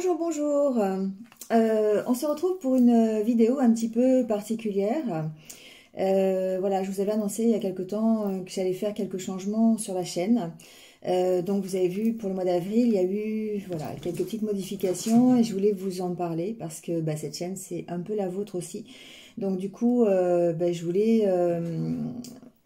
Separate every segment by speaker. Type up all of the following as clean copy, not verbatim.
Speaker 1: Bonjour, bonjour. On se retrouve pour une vidéo un petit peu particulière. Voilà, je vous avais annoncé il y a quelque temps que j'allais faire quelques changements sur la chaîne. Donc vous avez vu pour le mois d'avril, il y a eu voilà, quelques petites modifications et je voulais vous en parler parce que cette chaîne c'est un peu la vôtre aussi. Donc du coup, je voulais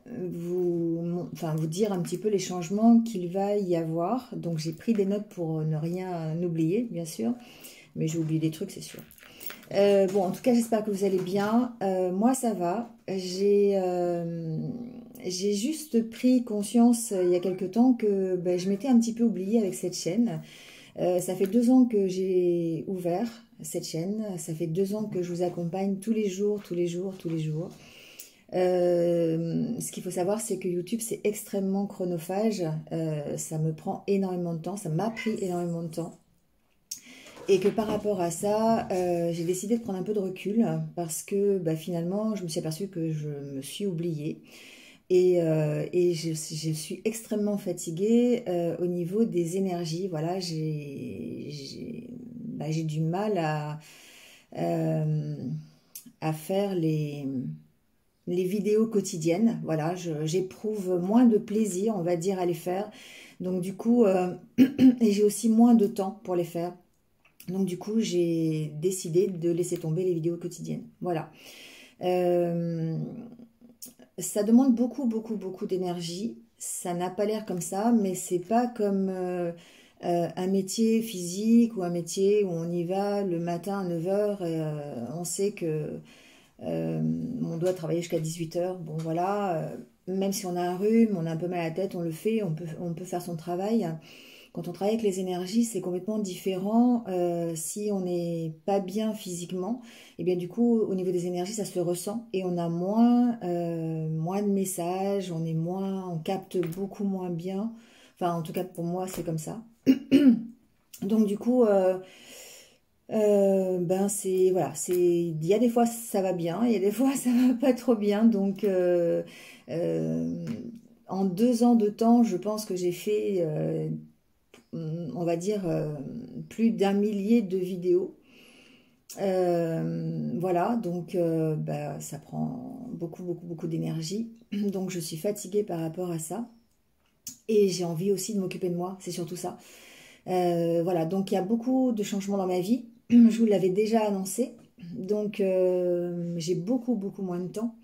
Speaker 1: vous dire un petit peu les changements qu'il va y avoir. Donc j'ai pris des notes pour ne rien oublier, bien sûr, mais j'ai oublié des trucs, c'est sûr. Bon, en tout cas, j'espère que vous allez bien. Moi, ça va. J'ai juste pris conscience il y a quelque temps que je m'étais un petit peu oubliée avec cette chaîne. Ça fait 2 ans que j'ai ouvert cette chaîne. Ça fait 2 ans que je vous accompagne tous les jours, tous les jours, tous les jours. Ce qu'il faut savoir, c'est que YouTube, c'est extrêmement chronophage. Ça me prend énormément de temps. Ça m'a pris énormément de temps. Et que par rapport à ça, j'ai décidé de prendre un peu de recul parce que finalement, je me suis aperçue que je me suis oubliée. Et je suis extrêmement fatiguée au niveau des énergies. Voilà, j'ai du mal à faire les vidéos quotidiennes. Voilà, j'éprouve moins de plaisir, on va dire, à les faire. Donc du coup, et j'ai aussi moins de temps pour les faire. Donc du coup, j'ai décidé de laisser tomber les vidéos quotidiennes. Voilà. Ça demande beaucoup, beaucoup, beaucoup d'énergie. Ça n'a pas l'air comme ça, mais c'est pas comme un métier physique ou un métier où on y va le matin à 9 heures et on sait que on doit travailler jusqu'à 18 heures. Bon voilà, même si on a un rhume, on a un peu mal à la tête, on le fait, on peut faire son travail. Quand on travaille avec les énergies, c'est complètement différent. Si on n'est pas bien physiquement, et bien du coup, au niveau des énergies, ça se ressent et on a moins de messages, on capte beaucoup moins bien. Enfin, en tout cas pour moi, c'est comme ça. Donc du coup, c'est voilà, il y a des fois ça va bien, il y a des fois ça va pas trop bien. Donc euh, en 2 ans de temps, je pense que j'ai fait on va dire, plus d'un millier de vidéos. Voilà, donc ça prend beaucoup, beaucoup, beaucoup d'énergie. Donc je suis fatiguée par rapport à ça. Et j'ai envie aussi de m'occuper de moi, c'est surtout ça. Voilà, donc il y a beaucoup de changements dans ma vie. Je vous l'avais déjà annoncé. Donc j'ai beaucoup, beaucoup moins de temps.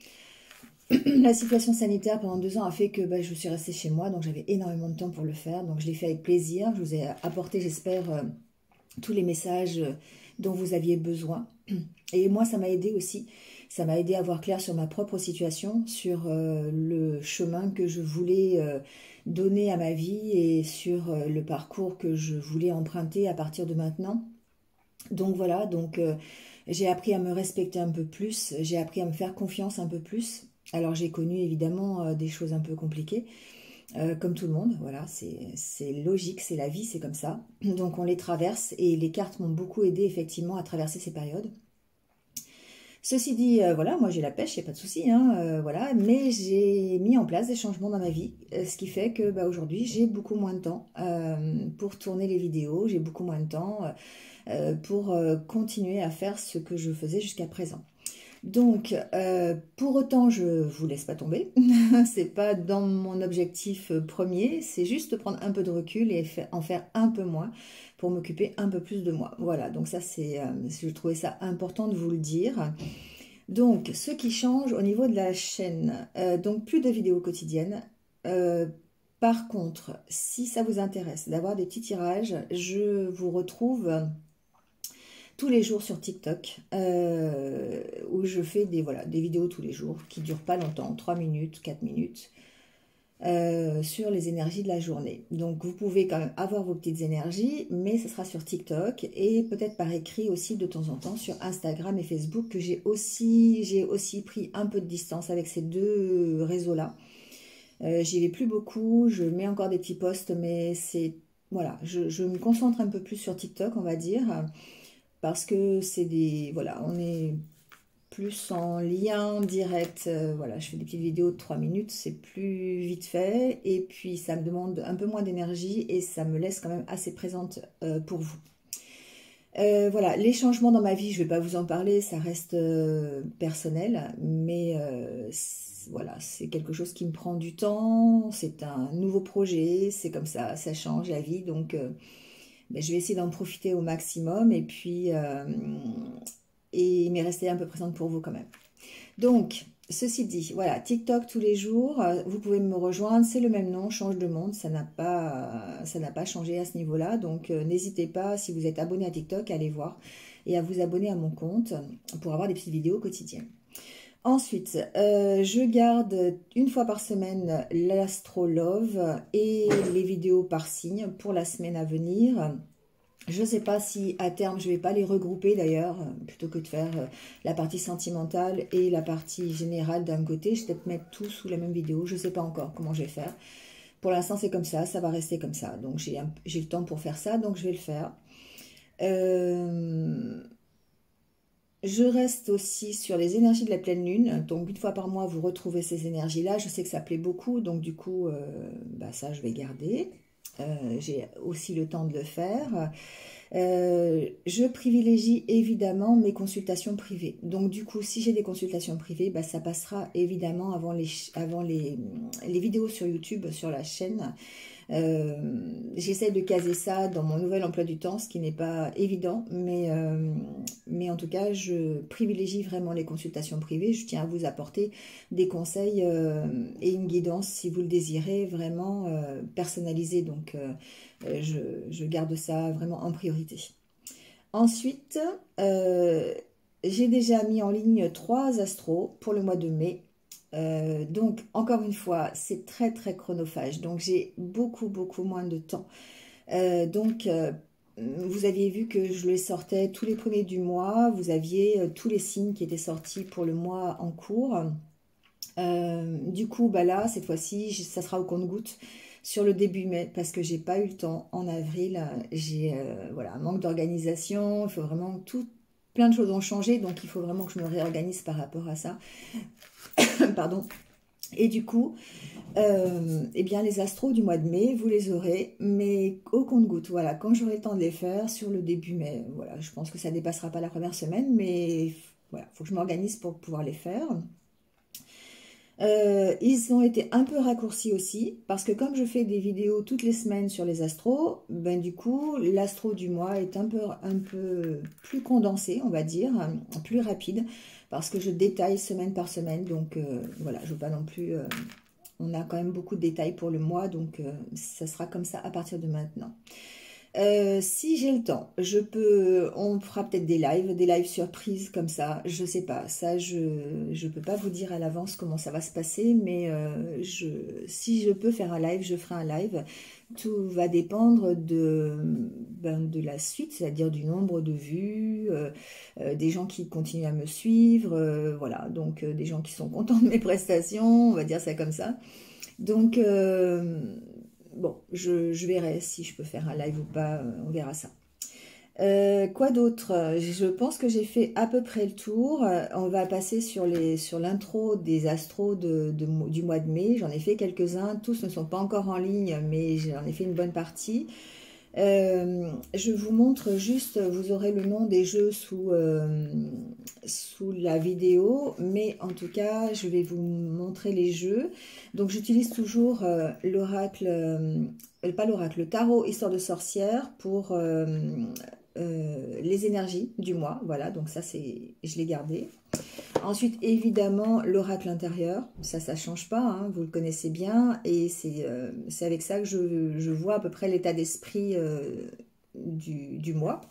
Speaker 1: La situation sanitaire pendant 2 ans a fait que je suis restée chez moi, donc j'avais énormément de temps pour le faire. Donc je l'ai fait avec plaisir. Je vous ai apporté, j'espère, tous les messages dont vous aviez besoin. Et moi, ça m'a aidé aussi. Ça m'a aidé à voir clair sur ma propre situation, sur le chemin que je voulais donner à ma vie et sur le parcours que je voulais emprunter à partir de maintenant. Donc voilà, j'ai appris à me respecter un peu plus, j'ai appris à me faire confiance un peu plus. Alors j'ai connu évidemment des choses un peu compliquées, comme tout le monde, voilà, c'est logique, c'est la vie, c'est comme ça. Donc on les traverse et les cartes m'ont beaucoup aidé effectivement à traverser ces périodes. Ceci dit, voilà, moi j'ai la pêche, il n'y a pas de souci, hein, voilà, mais j'ai mis en place des changements dans ma vie, ce qui fait que aujourd'hui j'ai beaucoup moins de temps pour tourner les vidéos, j'ai beaucoup moins de temps pour continuer à faire ce que je faisais jusqu'à présent. Donc, pour autant, je vous laisse pas tomber. C'est pas dans mon objectif premier. C'est juste prendre un peu de recul et en faire un peu moins pour m'occuper un peu plus de moi. Voilà. Donc ça, je trouvais ça important de vous le dire. Donc, ce qui change au niveau de la chaîne, donc plus de vidéos quotidiennes. Par contre, si ça vous intéresse d'avoir des petits tirages, je vous retrouve tous les jours sur TikTok où je fais des vidéos tous les jours qui ne durent pas longtemps, 3 minutes, 4 minutes, sur les énergies de la journée. Donc vous pouvez quand même avoir vos petites énergies, mais ce sera sur TikTok et peut-être par écrit aussi de temps en temps sur Instagram et Facebook, que j'ai aussi pris un peu de distance avec ces deux réseaux-là. J'y vais plus beaucoup, je mets encore des petits posts, mais voilà, je me concentre un peu plus sur TikTok, on va dire, parce que voilà, on est plus en lien direct. Voilà, je fais des petites vidéos de 3 minutes, c'est plus vite fait, et puis ça me demande un peu moins d'énergie et ça me laisse quand même assez présente pour vous. Voilà, les changements dans ma vie, je ne vais pas vous en parler, ça reste personnel, mais voilà, c'est quelque chose qui me prend du temps, c'est un nouveau projet, c'est comme ça change la vie, donc ben, je vais essayer d'en profiter au maximum, et puis mais rester un peu présente pour vous quand même. Donc, ceci dit, voilà, TikTok tous les jours, vous pouvez me rejoindre, c'est le même nom, Change de Monde, ça n'a pas changé à ce niveau-là, donc n'hésitez pas, si vous êtes abonné à TikTok, à aller voir et à vous abonner à mon compte pour avoir des petites vidéos quotidiennes. Ensuite, je garde une fois par semaine l'Astrolove et les vidéos par signe pour la semaine à venir. Je ne sais pas si à terme, je ne vais pas les regrouper d'ailleurs, plutôt que de faire la partie sentimentale et la partie générale d'un côté. Je vais peut-être mettre tout sous la même vidéo, je ne sais pas encore comment je vais faire. Pour l'instant, c'est comme ça va rester comme ça. Donc, j'ai le temps pour faire ça, donc je vais le faire. Je reste aussi sur les énergies de la pleine lune. Donc, une fois par mois, vous retrouvez ces énergies-là. Je sais que ça plaît beaucoup, donc du coup, bah, ça, je vais garder. J'ai aussi le temps de le faire. Je privilégie évidemment mes consultations privées. Donc du coup, si j'ai des consultations privées, bah, ça passera évidemment avant les vidéos sur YouTube, sur la chaîne. J'essaie de caser ça dans mon nouvel emploi du temps, ce qui n'est pas évident, mais en tout cas, je privilégie vraiment les consultations privées. Je tiens à vous apporter des conseils et une guidance, si vous le désirez, vraiment personnalisée. Donc, je garde ça vraiment en priorité. Ensuite, j'ai déjà mis en ligne 3 astros pour le mois de mai. Donc, encore une fois, c'est très très chronophage. Donc, j'ai beaucoup moins de temps. Vous aviez vu que je les sortais tous les premiers du mois. Vous aviez tous les signes qui étaient sortis pour le mois en cours. Du coup, bah là, cette fois-ci, ça sera au compte-gouttes sur le début mai parce que j'ai pas eu le temps en avril. J'ai voilà, un manque d'organisation. Il faut vraiment plein de choses ont changé, donc il faut vraiment que je me réorganise par rapport à ça. Pardon. Et du coup, eh bien les astros du mois de mai, vous les aurez, mais au compte-gouttes. Voilà, quand j'aurai le temps de les faire sur le début mai. Voilà, je pense que ça dépassera pas la première semaine, mais voilà, faut que je m'organise pour pouvoir les faire. Ils ont été un peu raccourcis aussi, parce que comme je fais des vidéos toutes les semaines sur les astros, ben du coup, l'astro du mois est un peu plus condensé, on va dire, plus rapide, parce que je détaille semaine par semaine, donc voilà, je ne veux pas non plus... on a quand même beaucoup de détails pour le mois, donc ça sera comme ça à partir de maintenant. Si j'ai le temps, on fera peut-être des lives surprises comme ça, je sais pas, ça je peux pas vous dire à l'avance comment ça va se passer, mais si je peux faire un live, je ferai un live. Tout va dépendre de la suite, c'est-à-dire du nombre de vues, des gens qui continuent à me suivre, voilà, donc des gens qui sont contents de mes prestations, on va dire ça comme ça. Donc bon, je verrai si je peux faire un live ou pas, on verra ça. Quoi d'autre? Je pense que j'ai fait à peu près le tour. On va passer sur l'intro des astros du mois de mai. J'en ai fait quelques-uns. Tous ne sont pas encore en ligne, mais j'en ai fait une bonne partie. Je vous montre juste, vous aurez le nom des jeux sous la vidéo, mais en tout cas, je vais vous montrer les jeux. Donc, j'utilise toujours l'oracle, pas l'oracle, le tarot Histoire de sorcière pour les énergies du mois. Voilà, donc ça, je l'ai gardé. Ensuite, évidemment, l'oracle intérieur, ça change pas, hein, vous le connaissez bien, et c'est avec ça que je vois à peu près l'état d'esprit du mois.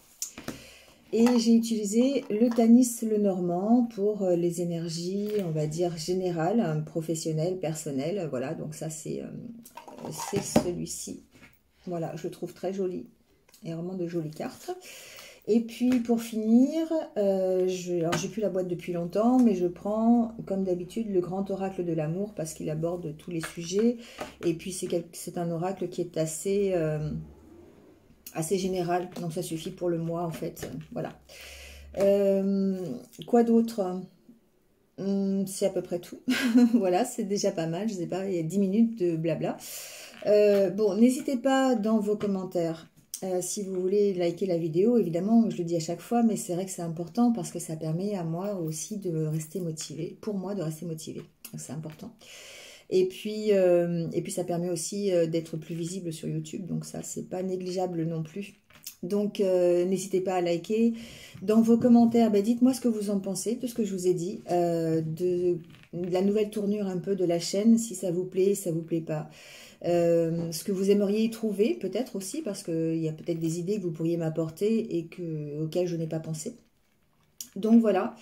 Speaker 1: Et j'ai utilisé le Tanis Lenormand pour les énergies, on va dire, générales, hein, professionnelles, personnelles, voilà, donc ça c'est celui-ci. Voilà, je le trouve très joli, et vraiment de jolies cartes. Et puis pour finir, alors j'ai plus la boîte depuis longtemps, mais je prends comme d'habitude le grand oracle de l'amour parce qu'il aborde tous les sujets. Et puis c'est un oracle qui est assez général, donc ça suffit pour le mois en fait. Voilà. Quoi d'autre? C'est à peu près tout. Voilà, c'est déjà pas mal. Je sais pas, il y a 10 minutes de blabla. Bon, n'hésitez pas dans vos commentaires Si vous voulez liker la vidéo, évidemment, je le dis à chaque fois, mais c'est vrai que c'est important parce que ça permet à moi aussi de rester motivée, pour moi de rester motivée, c'est important. Et puis ça permet aussi d'être plus visible sur YouTube, donc ça, c'est pas négligeable non plus. Donc, n'hésitez pas à liker. Dans vos commentaires, dites-moi ce que vous en pensez, de ce que je vous ai dit, de la nouvelle tournure un peu de la chaîne, si ça vous plaît, si ça vous plaît pas. Ce que vous aimeriez y trouver, peut-être aussi, parce qu'il y a peut-être des idées que vous pourriez m'apporter et auxquelles je n'ai pas pensé. Donc voilà.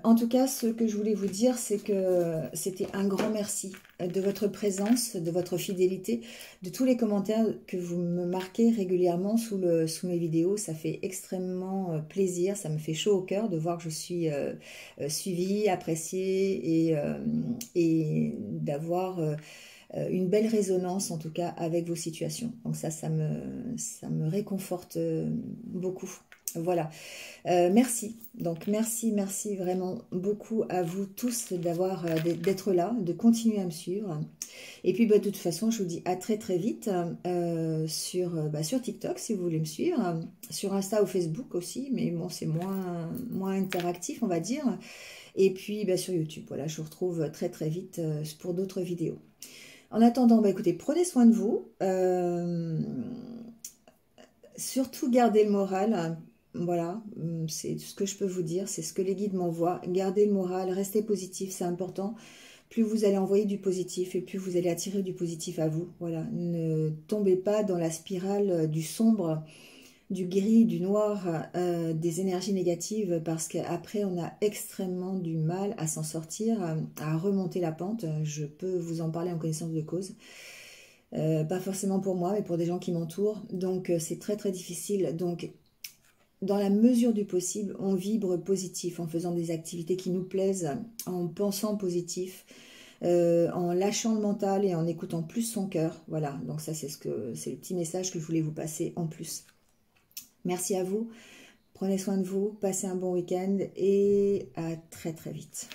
Speaker 1: En tout cas, ce que je voulais vous dire, c'est que c'était un grand merci de votre présence, de votre fidélité, de tous les commentaires que vous me marquez régulièrement sous mes vidéos. Ça fait extrêmement plaisir, ça me fait chaud au cœur de voir que je suis suivie, appréciée et d'avoir une belle résonance en tout cas avec vos situations. Donc ça me réconforte beaucoup. Voilà, merci. Donc merci vraiment beaucoup à vous tous d'être là, de continuer à me suivre. Et puis de toute façon, je vous dis à très vite sur TikTok si vous voulez me suivre, sur Insta ou Facebook aussi, mais bon c'est moins interactif on va dire. Et puis sur YouTube. Voilà, je vous retrouve très vite pour d'autres vidéos. En attendant, écoutez, prenez soin de vous. Surtout gardez le moral. Voilà, c'est ce que je peux vous dire, c'est ce que les guides m'envoient. Gardez le moral, restez positif, c'est important. Plus vous allez envoyer du positif et plus vous allez attirer du positif à vous. Voilà, ne tombez pas dans la spirale du sombre, du gris, du noir, des énergies négatives, parce qu'après on a extrêmement du mal à s'en sortir, à remonter la pente. Je peux vous en parler en connaissance de cause. Pas forcément pour moi, mais pour des gens qui m'entourent. Donc c'est très difficile. Donc dans la mesure du possible, on vibre positif en faisant des activités qui nous plaisent, en pensant positif, en lâchant le mental et en écoutant plus son cœur. Voilà, donc ça c'est le petit message que je voulais vous passer en plus. Merci à vous, prenez soin de vous, passez un bon week-end et à très vite.